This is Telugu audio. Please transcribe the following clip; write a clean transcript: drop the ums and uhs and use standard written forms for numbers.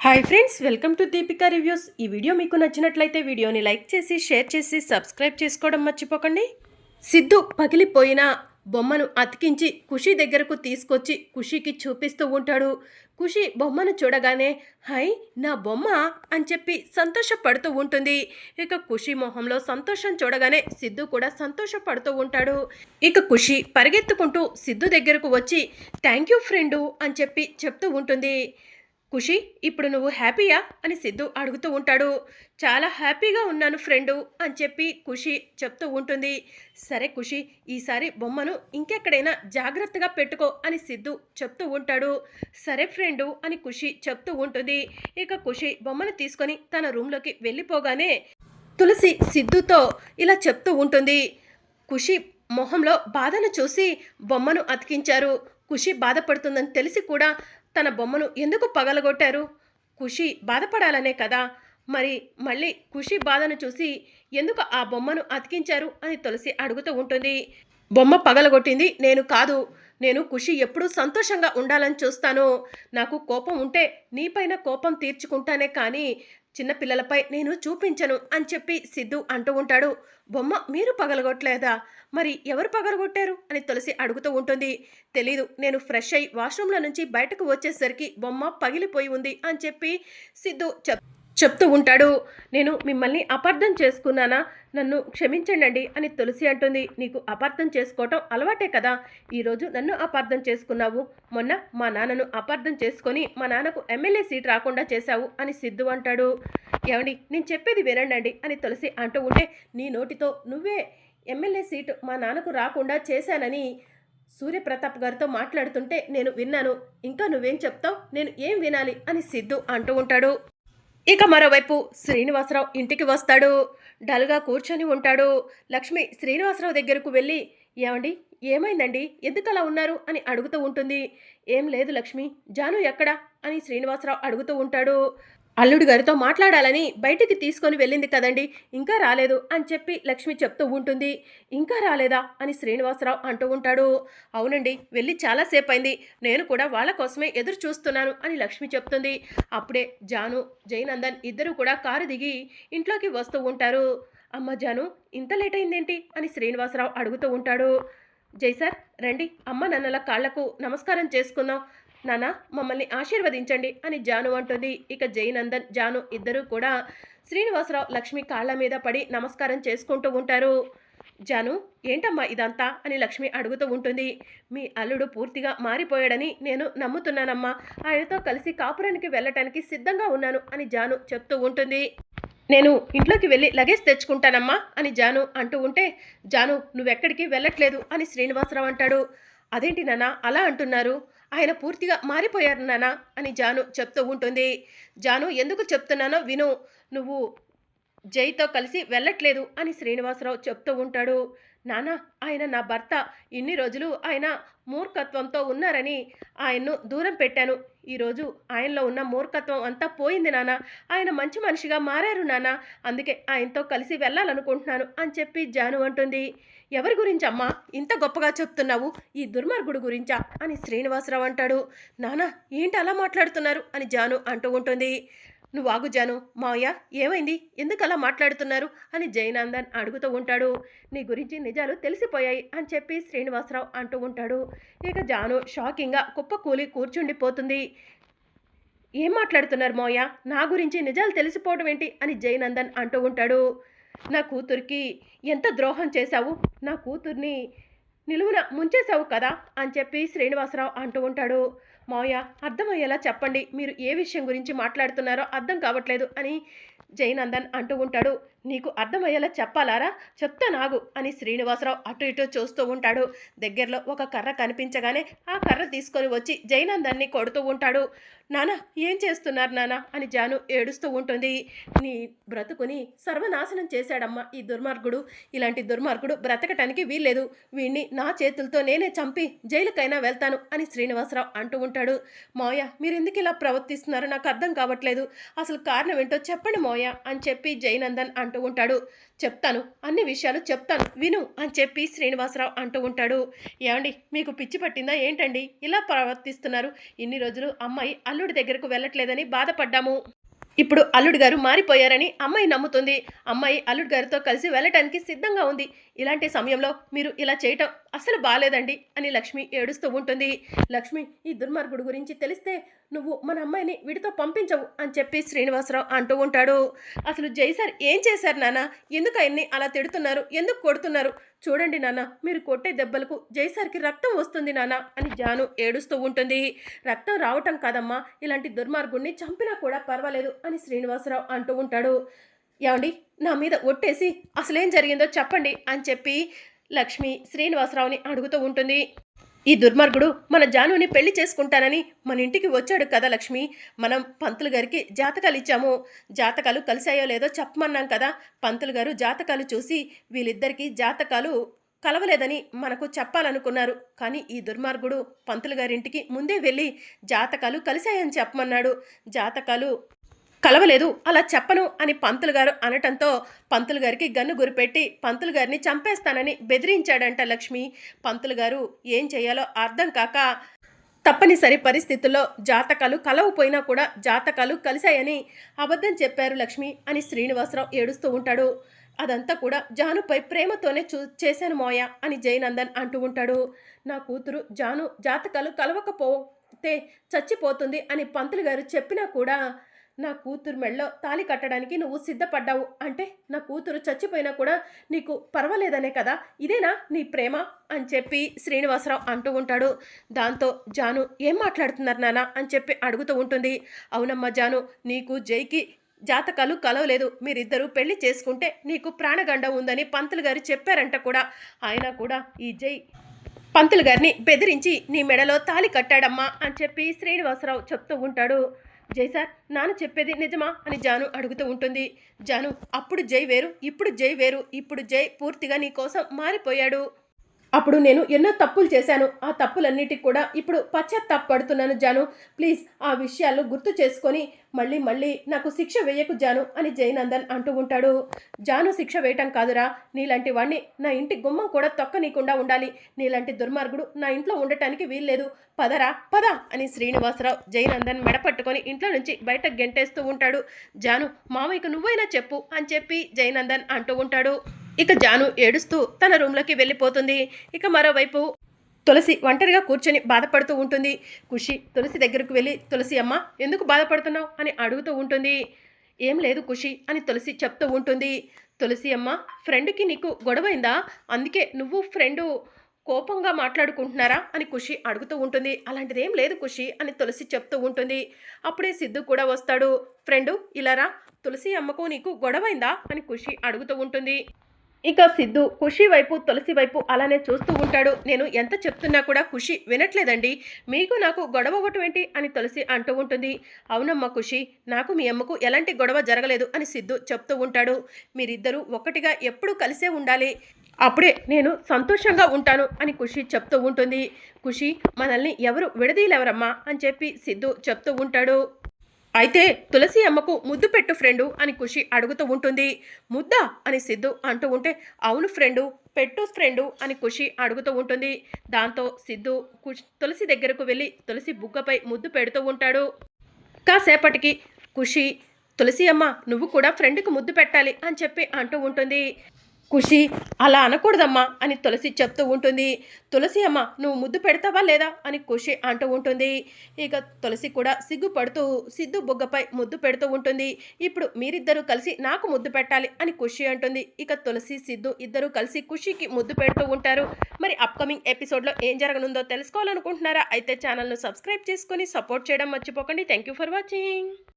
Hi friends, welcome to Deepika reviews. ఈ వీడియో మీకు నచ్చినట్లయితే వీడియోని లైక్ చేసి షేర్ చేసి సబ్స్క్రైబ్ చేసుకోవడం మర్చిపోకండి. సిద్ధు పగిలిపోయిన బొమ్మను అతికించి ఖుషి దగ్గరకు తీసుకొచ్చి ఖుషికి చూపిస్తూ ఉంటాడు. ఖుషి బొమ్మను చూడగానే హై నా బొమ్మ అని చెప్పి సంతోషపడుతూ ఉంటుంది. ఇక ఖుషి మొహంలో సంతోషం చూడగానే సిద్ధు కూడా సంతోషపడుతూ ఉంటాడు. ఇక ఖుషి పరిగెత్తుకుంటూ సిద్ధు దగ్గరకు వచ్చి థ్యాంక్ యూ ఫ్రెండు అని చెప్పి చెప్తూ ఉంటుంది. ఖుషి ఇప్పుడు నువ్వు హ్యాపీయా అని సిద్ధు అడుగుతూ ఉంటాడు. చాలా హ్యాపీగా ఉన్నాను ఫ్రెండు అని చెప్పి ఖుషి చెప్తూ ఉంటుంది. సరే ఖుషి, ఈసారి బొమ్మను ఇంకెక్కడైనా జాగ్రత్తగా పెట్టుకో అని సిద్ధు చెప్తూ ఉంటాడు. సరే ఫ్రెండు అని ఖుషి చెప్తూ ఉంటుంది. ఇక ఖుషి బొమ్మను తీసుకొని తన రూమ్లోకి వెళ్ళిపోగానే తులసి సిద్ధుతో ఇలా చెప్తూ ఉంటుంది. ఖుషి మొహంలో బాధను చూసి బొమ్మను అతికించారు. ఖుషి బాధపడుతుందని తెలిసి కూడా తన బొమ్మను ఎందుకు పగలగొట్టారు? ఖుషి బాధపడాలనే కదా. మరి మళ్ళీ ఖుషి బాధను చూసి ఎందుకు ఆ బొమ్మను అతికించారు అని తులసి అడుగుతూ ఉంటుంది. బొమ్మ పగలగొట్టింది నేను కాదు. నేను ఖుషి ఎప్పుడూ సంతోషంగా ఉండాలని చూస్తాను. నాకు కోపం ఉంటే నీపైన కోపం తీర్చుకుంటానే కానీ చిన్నపిల్లలపై నేను చూపించను అని చెప్పి సిద్ధు అంటూ ఉంటాడు. బొమ్మ మీరు పగలగొట్టలేదా? మరి ఎవరు పగలగొట్టారు అని తులసి అడుగుతూ ఉంటుంది. తెలీదు, నేను ఫ్రెష్ అయ్యి వాష్రూమ్లో నుంచి బయటకు వచ్చేసరికి బొమ్మ పగిలిపోయి ఉంది అని చెప్పి సిద్ధు చెప్తూ ఉంటాడు. నేను మిమ్మల్ని అపార్థం చేసుకున్నానా? నన్ను క్షమించండి అని తులసి అంటుంది. నీకు అపార్థం చేసుకోవటం అలవాటే కదా. ఈరోజు నన్ను అపార్థం చేసుకున్నావు. మొన్న మా నాన్నను అపార్థం చేసుకొని మా నాన్నకు ఎమ్మెల్యే సీట్ రాకుండా చేశావు అని సిద్ధు అంటాడు. ఏమండి, నేను చెప్పేది వినండి అని తులసి అంటూ ఉంటే నీ నోటితో నువ్వే ఎమ్మెల్యే సీటు మా నాన్నకు రాకుండా చేశానని సూర్యప్రతాప్ గారితో మాట్లాడుతుంటే నేను విన్నాను. ఇంకా నువ్వేం చెప్తావు? నేను ఏం వినాలి అని సిద్ధు అంటూ ఉంటాడు. ఇక మరోవైపు శ్రీనివాసరావు ఇంటికి వస్తాడు. డల్గా కూర్చొని ఉంటాడు. లక్ష్మి శ్రీనివాసరావు దగ్గరకు వెళ్ళి ఏమండి ఏమైందండి, ఎందుకు అలా ఉన్నారు అని అడుగుతూ ఉంటుంది. ఏం లేదు లక్ష్మి, జాను ఎక్కడా అని శ్రీనివాసరావు అడుగుతూ ఉంటాడు. అల్లుడు గారితో మాట్లాడాలని బయటికి తీసుకొని వెళ్ళింది కదండి, ఇంకా రాలేదు అని చెప్పి లక్ష్మి చెప్తూ ఉంటుంది. ఇంకా రాలేదా అని శ్రీనివాసరావు అంటూ ఉంటాడు. అవునండి, వెళ్ళి చాలాసేపు అయింది, నేను కూడా వాళ్ళ కోసమే ఎదురు చూస్తున్నాను అని లక్ష్మి చెప్తుంది. అప్పుడే జాను జయనందన్ ఇద్దరు కూడా కారు దిగి ఇంట్లోకి వస్తూ ఉంటారు. అమ్మ జాను, ఇంత లేట్ అయిందేంటి అని శ్రీనివాసరావు అడుగుతూ ఉంటాడు. జై సార్ రండి, అమ్మ నాన్నల కాళ్లకు నమస్కారం చేసుకుందాం. నాన్న మమ్మల్ని ఆశీర్వదించండి అని జాను అంటుంది. ఇక జయనందన్ జాను ఇద్దరూ కూడా శ్రీనివాసరావు లక్ష్మి కాళ్ళ మీద పడి నమస్కారం చేసుకుంటూ ఉంటారు. జాను ఏంటమ్మా ఇదంతా అని లక్ష్మి అడుగుతూ ఉంటుంది. మీ అల్లుడు పూర్తిగా మారిపోయాడని నేను నమ్ముతున్నానమ్మా. ఆయనతో కలిసి కాపురానికి వెళ్ళటానికి సిద్ధంగా ఉన్నాను అని జాను చెప్తూ ఉంటుంది. నేను ఇంట్లోకి వెళ్ళి లగేజ్ తెచ్చుకుంటానమ్మా అని జాను అంటూ ఉంటే జాను నువ్వెక్కడికి వెళ్ళట్లేదు అని శ్రీనివాసరావు అంటాడు. అదేంటి నాన్న అలా అంటున్నారు? ఆయన పూర్తిగా మారిపోయారు నాన్న అని జాను చెప్తూ ఉంటుంది. జాను ఎందుకు చెప్తున్నానో విను. నువ్వు జైతో కలిసి వెళ్ళట్లేదు అని శ్రీనివాసరావు చెప్తూ ఉంటాడు. నాన్న ఆయన నా భర్త, ఇన్ని రోజులు ఆయన మూర్ఖత్వంతో ఉన్నారని ఆయన్ను దూరం పెట్టాను. ఈరోజు ఆయనలో ఉన్న మూర్ఖత్వం అంతా పోయింది నాన్న. ఆయన మంచి మనిషిగా మారారు నాన్న. అందుకే ఆయనతో కలిసి వెళ్ళాలనుకుంటున్నాను అని చెప్పి జాను అంటుంది. ఎవరి గురించి అమ్మా ఇంత గొప్పగా చెప్తున్నావు? ఈ దుర్మార్గుడు గురించా అని శ్రీనివాసరావు అంటాడు. నాన్న ఏంటి అలా మాట్లాడుతున్నారు అని జాను అంటూ ఉంటుంది. నువ్వు ఆగు జాను, మావయ్య ఏమైంది, ఎందుకు అలా మాట్లాడుతున్నారు అని జయనందన్ అడుగుతూ ఉంటాడు. నీ గురించి నిజాలు తెలిసిపోయాయి అని చెప్పి శ్రీనివాసరావు అంటూ ఉంటాడు. ఇక జాను షాకింగ్గా కుప్పకూలి కూర్చుండిపోతుంది. ఏం మాట్లాడుతున్నారు మావయ్య, నా గురించి నిజాలు తెలిసిపోవడం ఏంటి అని జయనందన్ అంటూ ఉంటాడు. నా కూతురికి ఎంత ద్రోహం చేశావు, నా కూతుర్ని నిలువున ముంచేశావు కదా అని చెప్పి శ్రీనివాసరావు అంటూ ఉంటాడు. మావయ్య అర్థమయ్యేలా చెప్పండి, మీరు ఏ విషయం గురించి మాట్లాడుతున్నారో అర్థం కావట్లేదు అని జయనందన్ అంటూ ఉంటాడు. నీకు అర్థమయ్యేలా చెప్పాలారా, చెప్తా నాగు అని శ్రీనివాసరావు అటు ఇటు చూస్తూ ఉంటాడు. దగ్గరలో ఒక కర్ర కనిపించగానే ఆ కర్ర తీసుకొని వచ్చి జయనందన్ని కొడుతూ ఉంటాడు. నానా ఏం చేస్తున్నారు నానా అని జాను ఏడుస్తూ ఉంటుంది. నీ బ్రతుకుని సర్వనాశనం చేశాడమ్మా ఈ దుర్మార్గుడు. ఇలాంటి దుర్మార్గుడు బ్రతకటానికి వీల్లేదు. వీణ్ణి నా చేతులతో నేనే చంపి జైలుకైనా వెళ్తాను అని శ్రీనివాసరావు అంటూ ఉంటాడు. మావయ్య మీరు ఎందుకు ఇలా ప్రవర్తిస్తున్నారో నాకు అర్థం కావట్లేదు, అసలు కారణం ఏంటో చెప్పండి మావయ్య అని చెప్పి జయనందన్ అంటూ ఉంటాడు. చెప్తాను, అన్ని విషయాలు చెప్తాను విను అని చెప్పి శ్రీనివాసరావు అంటూ ఉంటాడు. ఏమండి, మీకు పిచ్చి పట్టిందా ఏంటండి, ఇలా ప్రవర్తిస్తున్నారు? ఇన్ని రోజులు అమ్మాయి అల్లుడి దగ్గరకు వెళ్ళట్లేదని బాధపడ్డాము. ఇప్పుడు అల్లుడు గారు మారిపోయారని అమ్మాయి నమ్ముతుంది. అమ్మాయి అల్లుడు గారితో కలిసి వెళ్ళటానికి సిద్ధంగా ఉంది. ఇలాంటి సమయంలో మీరు ఇలా చేయటం అసలు బాలేదండి అని లక్ష్మి ఏడుస్తూ ఉంటుంది. లక్ష్మి, ఈ దుర్మార్గుడు గురించి తెలిస్తే నువ్వు మన అమ్మాయిని వీడితో పంపించవు అని చెప్పి శ్రీనివాసరావు అంటూ ఉంటాడు. అసలు జై సార్ ఏం చేశారు నాన్న? ఎందుకు ఆయన్ని అలా తిడుతున్నారు? ఎందుకు కొడుతున్నారు? చూడండి నాన్న, మీరు కొట్టే దెబ్బలకు జై సార్కి రక్తం వస్తుంది నాన్న అని జాను ఏడుస్తూ ఉంటుంది. రక్తం రావటం కాదమ్మా, ఇలాంటి దుర్మార్గుడిని చంపినా కూడా పర్వాలేదు అని శ్రీనివాసరావు అంటూ ఉంటాడు. ఏమండి, నా మీద ఒట్టేసి అసలేం జరిగిందో చెప్పండి అని చెప్పి లక్ష్మి శ్రీనివాసరావుని అడుగుతూ ఉంటుంది. ఈ దుర్మార్గుడు మన జానుని పెళ్లి చేసుకుంటానని మన ఇంటికి వచ్చాడు కదా లక్ష్మి. మనం పంతులు గారికి జాతకాలు ఇచ్చాము. జాతకాలు కలిసాయో లేదో చెప్పమన్నాం కదా. పంతులు గారు జాతకాలు చూసి వీళ్ళిద్దరికీ జాతకాలు కలవలేదని మనకు చెప్పాలనుకున్నారు. కానీ ఈ దుర్మార్గుడు పంతులు గారింటికి ముందే వెళ్ళి జాతకాలు కలిశాయని చెప్పమన్నాడు. జాతకాలు కలవలేదు, అలా చెప్పను అని పంతులు గారు అనటంతో పంతులు గారికి గన్ను గురిపెట్టి పంతులు గారిని చంపేస్తానని బెదిరించాడంట లక్ష్మి. పంతులు గారు ఏం చేయాలో అర్థం కాక తప్పనిసరి పరిస్థితుల్లో జాతకాలు కలవపోయినా కూడా జాతకాలు కలిశాయని అబద్ధం చెప్పారు లక్ష్మి అని శ్రీనివాసరావు ఏడుస్తూ ఉంటాడు. అదంతా కూడా జానుపై ప్రేమతోనే చేశాను మోయ అని జయనందన్ అంటూ ఉంటాడు. నా కూతురు జాను జాతకాలు కలవకపోతే చచ్చిపోతుంది అని పంతులు గారు చెప్పినా కూడా నా కూతురు మెళ్ళో తాళి కట్టడానికి నువ్వు సిద్ధపడ్డావు అంటే నా కూతురు చచ్చిపోయినా కూడా నీకు పర్వాలేదనే కదా, ఇదేనా నీ ప్రేమ అని చెప్పి శ్రీనివాసరావు అంటూ ఉంటాడు. దాంతో జాను ఏం మాట్లాడుతున్నారు నాన్న అని చెప్పి అడుగుతూ ఉంటుంది. అవునమ్మా జాను, నీకు జైకి జాతకాలు కలవలేదు. మీరిద్దరూ పెళ్లి చేసుకుంటే నీకు ప్రాణగండం ఉందని పంతులు గారు చెప్పారంట కూడా. ఆయన కూడా ఈ జై పంతులు గారిని బెదిరించి నీ మెడలో తాళి కట్టాడమ్మా అని చెప్పి శ్రీనివాసరావు చెప్తూ ఉంటాడు. జై సార్, నాన్న చెప్పేది నిజమా అని జాను అడుగుతూ ఉంటుంది. జాను, అప్పుడు జై వేరు, ఇప్పుడు జై వేరు. ఇప్పుడు జై పూర్తిగా నీ కోసం మారిపోయాడు. అప్పుడు నేను ఎన్నో తప్పులు చేశాను. ఆ తప్పులన్నిటికి కూడా ఇప్పుడు పశ్చాత్తాపడుతున్నాను జాను. ప్లీజ్ ఆ విషయాలు గుర్తు చేసుకొని మళ్ళీ మళ్ళీ నాకు శిక్ష వేయకు జాను అని జయనందన్ అంటూ ఉంటాడు. జాను శిక్ష వేయటం కాదురా, నీలాంటి వాడిని నా ఇంటి గుమ్మం కూడా తొక్కనీయకుండా ఉండాలి. నీలాంటి దుర్మార్గుడు నా ఇంట్లో ఉండటానికి వీల్లేదు. పదరా పద అని శ్రీనివాసరావు జయనందన్ మెడపట్టుకొని ఇంట్లో నుంచి బయటకు గెంటేస్తూ ఉంటాడు. జాను, మామయ్యకు నువ్వైనా చెప్పు అని చెప్పి జయనందన్ అంటూ ఉంటాడు. ఇక జాను ఏడుస్తూ తన రూమ్లోకి వెళ్ళిపోతుంది. ఇక మరోవైపు తులసి ఒంటరిగా కూర్చొని బాధపడుతూ ఉంటుంది. ఖుషి తులసి దగ్గరకు వెళ్ళి, తులసి అమ్మ ఎందుకు బాధపడుతున్నావు అని అడుగుతూ ఉంటుంది. ఏం లేదు ఖుషి అని తులసి చెప్తూ ఉంటుంది. తులసి అమ్మ, ఫ్రెండ్కి నీకు గొడవైందా? అందుకే నువ్వు ఫ్రెండు కోపంగా మాట్లాడుకుంటున్నారా అని ఖుషి అడుగుతూ ఉంటుంది. అలాంటిదేం లేదు ఖుషి అని తులసి చెప్తూ ఉంటుంది. అప్పుడే సిద్ధు కూడా వస్తాడు. ఫ్రెండు ఇలారా, తులసి అమ్మకు నీకు గొడవైందా అని ఖుషి అడుగుతూ ఉంటుంది. ఇక సిద్ధు ఖుషి వైపు తులసి వైపు అలానే చూస్తూ ఉంటాడు. నేను ఎంత చెప్తున్నా కూడా ఖుషి వినట్లేదండి. మీకు నాకు గొడవ అవ్వటం ఏంటి అని తులసి అంటూ ఉంటుంది. అవునమ్మా ఖుషి, నాకు మీ అమ్మకు ఎలాంటి గొడవ జరగలేదు అని సిద్ధు చెప్తూ ఉంటాడు. మీరిద్దరూ ఒక్కటిగా ఎప్పుడూ కలిసే ఉండాలి, అప్పుడే నేను సంతోషంగా ఉంటాను అని ఖుషి చెప్తూ ఉంటుంది. ఖుషి, మనల్ని ఎవరు విడదీయలేవరమ్మా అని చెప్పి సిద్ధు చెప్తూ ఉంటాడు. అయితే తులసి అమ్మకు ముద్దు పెట్టు ఫ్రెండు అని ఖుషి అడుగుతూ ఉంటుంది. ముద్దా అని సిద్ధు అంటూ ఉంటే, అవును ఫ్రెండు పెట్టు ఫ్రెండు అని ఖుషి అడుగుతూ ఉంటుంది. దాంతో సిద్ధు తులసి దగ్గరకు వెళ్ళి తులసి బుగ్గపై ముద్దు పెడుతూ ఉంటాడు. కాసేపటికి ఖుషి, తులసి అమ్మ నువ్వు కూడా ఫ్రెండ్కి ముద్దు పెట్టాలి అని చెప్పి అంటూ ఉంటుంది. ఖుషి, అలా అనకూడదమ్మా అని తులసి చెప్తూ ఉంటుంది. తులసి అమ్మ నువ్వు ముద్దు పెడతావా లేదా అని ఖుషి అంటూ ఉంటుంది. ఇక తులసి కూడా సిగ్గుపడుతూ సిద్ధు బొగ్గపై ముద్దు పెడుతూ ఉంటుంది. ఇప్పుడు మీరిద్దరూ కలిసి నాకు ముద్దు పెట్టాలి అని ఖుషి అంటుంది. ఇక తులసి సిద్ధు ఇద్దరూ కలిసి ఖుషికి ముద్దు పెడుతూ ఉంటారు. మరి అప్కమింగ్ ఎపిసోడ్లో ఏం జరగనుందో తెలుసుకోవాలనుకుంటున్నారా? అయితే ఛానల్ను సబ్స్క్రైబ్ చేసుకొని సపోర్ట్ చేయడం మర్చిపోకండి. Thank you for watching.